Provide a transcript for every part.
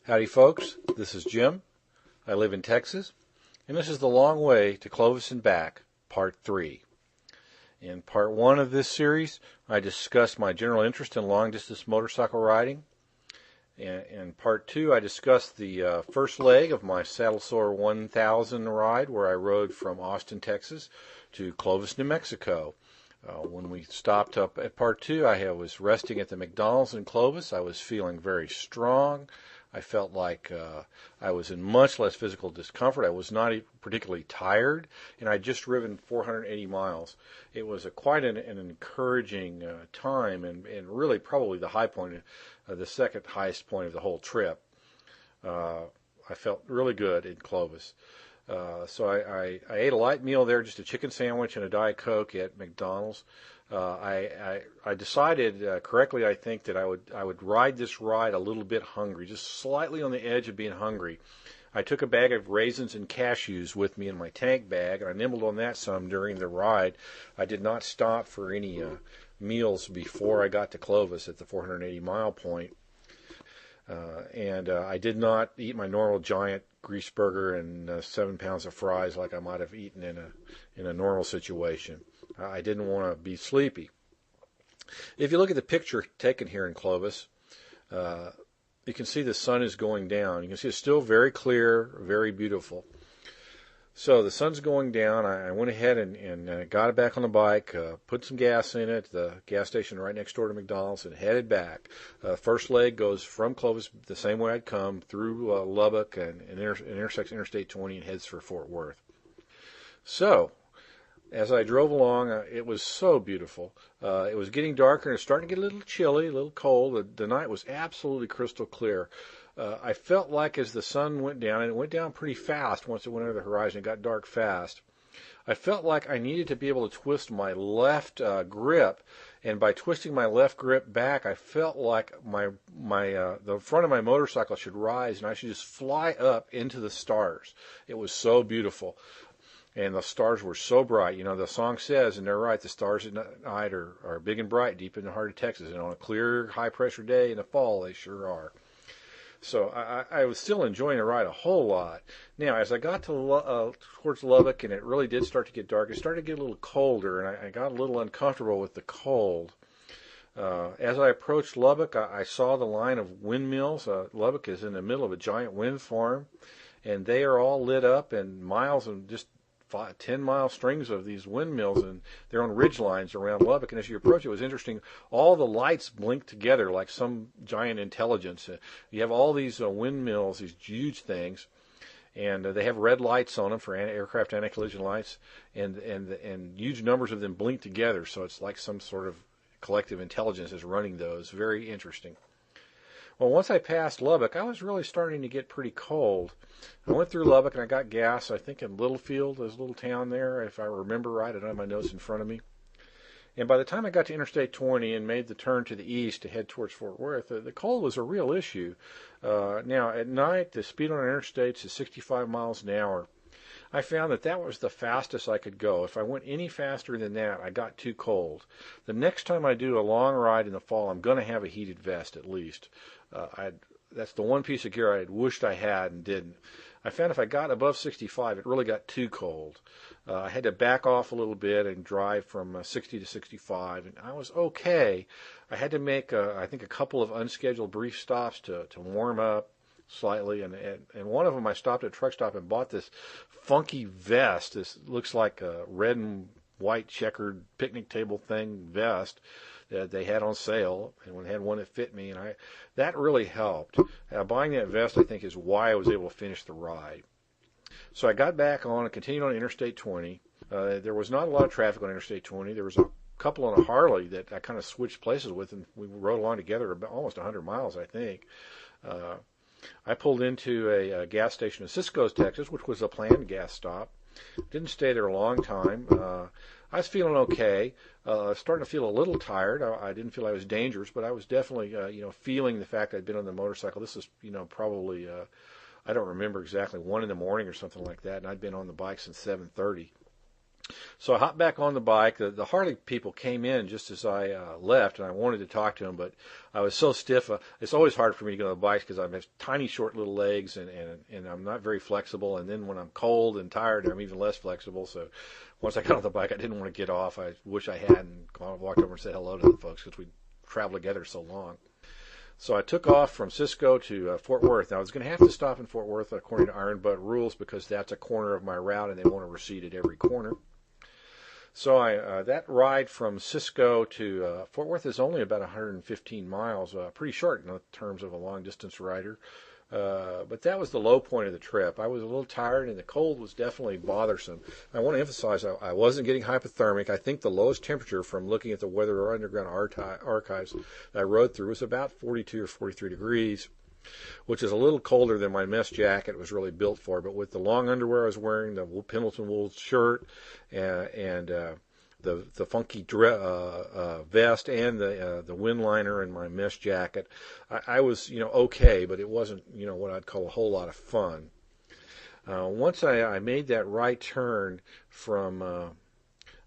Howdy folks, this is Jim. I live in Texas, and this is the long way to Clovis and back, part 3. In part 1 of this series, I discussed my general interest in long-distance motorcycle riding. In part 2, I discussed the first leg of my Saddle Sore 1000 ride, where I rode from Austin, Texas to Clovis, New Mexico. When we stopped up at part 2, I was resting at the McDonald's in Clovis. I was feeling very strong. I felt like I was in much less physical discomfort. I was not particularly tired, and I'd just driven 480 miles. It was quite an encouraging time, and really probably the high point, the second highest point of the whole trip. I felt really good in Clovis. So I ate a light meal there, just a chicken sandwich and a Diet Coke at McDonald's. I decided correctly, I think, that I would ride this ride a little bit hungry, just slightly on the edge of being hungry. I took a bag of raisins and cashews with me in my tank bag, and I nibbled on that some during the ride. I did not stop for any meals before I got to Clovis at the 480-mile point. And I did not eat my normal giant grease burger and 7 pounds of fries like I might have eaten in a normal situation. I didn't want to be sleepy. If you look at the picture taken here in Clovis, you can see the sun is going down. You can see it's still very clear, very beautiful. So the sun's going down. I went ahead and got it back on the bike, put some gas in it, the gas station right next door to McDonald's, and headed back. First leg goes from Clovis the same way I'd come, through Lubbock and intersects Interstate 20 and heads for Fort Worth. So as I drove along, it was so beautiful. It was getting darker, and it was starting to get a little chilly, a little cold. The night was absolutely crystal clear. I felt like as the sun went down, and it went down pretty fast once it went over the horizon, it got dark fast, I felt like I needed to be able to twist my left grip, and by twisting my left grip back, I felt like the front of my motorcycle should rise, and I should just fly up into the stars. It was so beautiful. And the stars were so bright. You know, the song says, and they're right, the stars at night are big and bright deep in the heart of Texas. And on a clear, high-pressure day in the fall, they sure are. So I was still enjoying the ride a whole lot. Now, as I got to towards Lubbock, and it really did start to get dark, it started to get a little colder, and I got a little uncomfortable with the cold. As I approached Lubbock, I saw the line of windmills. Lubbock is in the middle of a giant wind farm, and they are all lit up, and miles and just 10-mile strings of these windmills, and they're on ridge lines around Lubbock. And as you approach, it was interesting. All the lights blink together like some giant intelligence. You have all these windmills, these huge things, and they have red lights on them for aircraft anti-collision lights, and huge numbers of them blink together. So it's like some sort of collective intelligence is running those. Very interesting. Well, once I passed Lubbock, I was really starting to get pretty cold. I went through Lubbock and I got gas, I think in Littlefield, there's a little town there, if I remember right. I don't have my notes in front of me. And by the time I got to Interstate 20 and made the turn to the east to head towards Fort Worth, the cold was a real issue. Now, at night, the speed on interstates is 65 miles an hour. I found that was the fastest I could go. If I went any faster than that, I got too cold. The next time I do a long ride in the fall, I'm going to have a heated vest at least. That's the one piece of gear I had wished I had and didn't. I found if I got above 65, it really got too cold. I had to back off a little bit and drive from 60 to 65, and I was okay. I had to make, I think, a couple of unscheduled brief stops to warm up slightly, and one of them I stopped at a truck stop and bought this funky vest. This looks like a red and white checkered picnic table thing vest that they had on sale, and when they had one that fit me, and that really helped. Buying that vest, I think, is why I was able to finish the ride. So I got back on and continued on Interstate 20. There was not a lot of traffic on Interstate 20. There was a couple on a Harley that I kind of switched places with, and we rode along together about almost 100 miles, I think. I pulled into a gas station in Cisco, Texas, which was a planned gas stop. Didn't stay there a long time. I was feeling okay. Starting to feel a little tired. I didn't feel I was dangerous, but I was definitely, feeling the fact I'd been on the motorcycle. This is, probably, I don't remember exactly, 1 in the morning or something like that, and I'd been on the bike since 7:30. So I hopped back on the bike. The Harley people came in just as I left, and I wanted to talk to them, but I was so stiff. It's always hard for me to get on the bike because I have tiny, short little legs, and I'm not very flexible. And then when I'm cold and tired, I'm even less flexible. So once I got on the bike, I didn't want to get off. I wish I hadn't walked over and said hello to the folks because we traveled together so long. So I took off from Cisco to Fort Worth. Now, I was going to have to stop in Fort Worth according to Iron Butt rules because that's a corner of my route, and they want a receipt at every corner. So that ride from Cisco to Fort Worth is only about 115 miles, pretty short in terms of a long-distance rider. But that was the low point of the trip. I was a little tired, and the cold was definitely bothersome. I want to emphasize I wasn't getting hypothermic. I think the lowest temperature from looking at the Weather Underground archives that I rode through was about 42 or 43 degrees, which is a little colder than my mesh jacket was really built for. But with the long underwear I was wearing, the Pendleton wool shirt, and the funky vest, and the wind liner and my mesh jacket, I was okay, but it wasn't what I'd call a whole lot of fun. Once I made that right turn from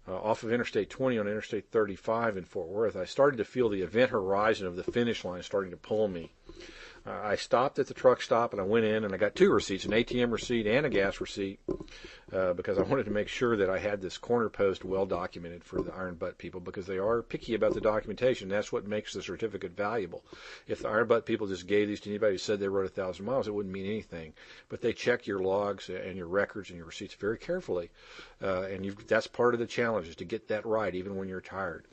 off of Interstate 20 on Interstate 35 in Fort Worth, I started to feel the event horizon of the finish line starting to pull me. I stopped at the truck stop and I went in and I got two receipts, an ATM receipt and a gas receipt, because I wanted to make sure that I had this corner post well documented for the Iron Butt people, because they are picky about the documentation. That's what makes the certificate valuable. If the Iron Butt people just gave these to anybody who said they rode 1,000 miles, it wouldn't mean anything. But they check your logs and your records and your receipts very carefully, and that's part of the challenge, is to get that right even when you're tired.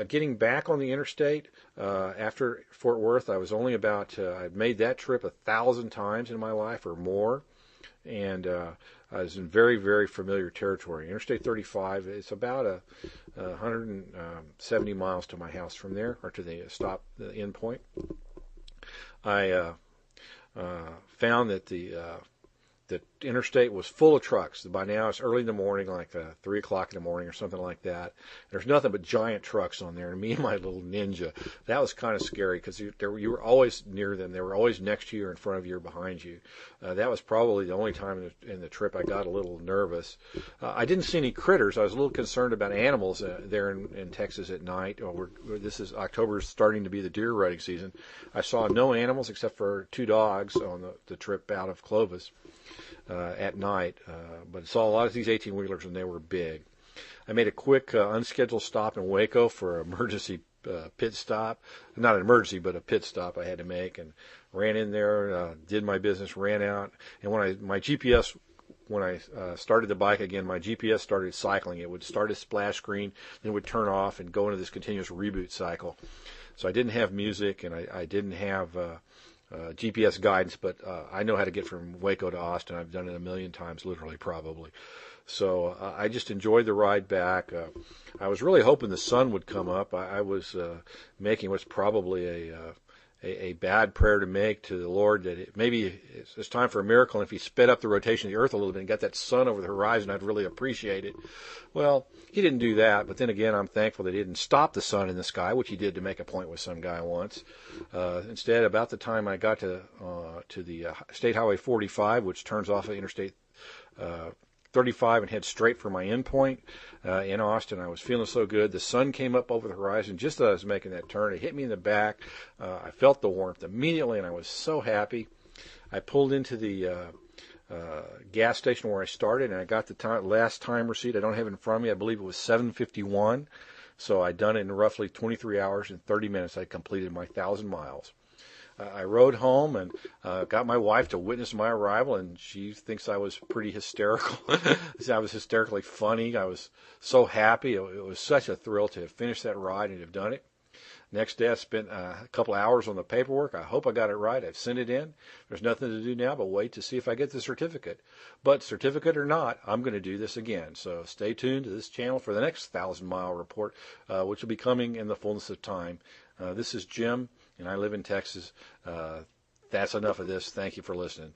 Getting back on the interstate after Fort Worth, I was only I'd made that trip 1,000 times in my life or more, and I was in very, very familiar territory. Interstate 35, it's about 170 miles to my house from there, or to the end point. I found that the interstate was full of trucks. By now it's early in the morning, like 3 o'clock in the morning or something like that. There's nothing but giant trucks on there, and me and my little Ninja, that was kind of scary because you were always near them. They were always next to you, or in front of you, or behind you. That was probably the only time in the trip I got a little nervous. I didn't see any critters. I was a little concerned about animals there in Texas at night. This is October, starting to be the deer rutting season. I saw no animals except for 2 dogs on the trip out of Clovis at night, but I saw a lot of these 18-wheelers, and they were big. I made a quick unscheduled stop in Waco for an emergency pit stop. Not an emergency, but a pit stop I had to make, and ran in there, did my business, ran out, and when I started the bike again, my GPS started cycling. It would start a splash screen, then it would turn off and go into this continuous reboot cycle. So I didn't have music, and I didn't have GPS guidance, but I know how to get from Waco to Austin. I've done it a million times, literally, probably. So I just enjoyed the ride back. I was really hoping the sun would come up. I was making what's probably a bad prayer to make to the Lord, that maybe it's time for a miracle, and if He sped up the rotation of the earth a little bit and got that sun over the horizon, I'd really appreciate it. Well, He didn't do that, but then again, I'm thankful that He didn't stop the sun in the sky, which He did to make a point with some guy once. Instead, about the time I got to the State Highway 45, which turns off of Interstate 35 and head straight for my endpoint in Austin, I was feeling so good. The sun came up over the horizon just as I was making that turn. It hit me in the back. I felt the warmth immediately, and I was so happy. I pulled into the gas station where I started, and I got the last time receipt. I don't have it in front of me. I believe it was 7:51. So I'd done it in roughly 23 hours and 30 minutes. I completed my 1,000 miles. I rode home and got my wife to witness my arrival, and she thinks I was pretty hysterical. I was hysterically funny. I was so happy. It was such a thrill to have finished that ride and have done it. Next day, I spent a couple hours on the paperwork. I hope I got it right. I've sent it in. There's nothing to do now but wait to see if I get the certificate. But certificate or not, I'm going to do this again. So stay tuned to this channel for the next 1,000-mile report, which will be coming in the fullness of time. This is Jim, and I live in Texas. That's enough of this. Thank you for listening.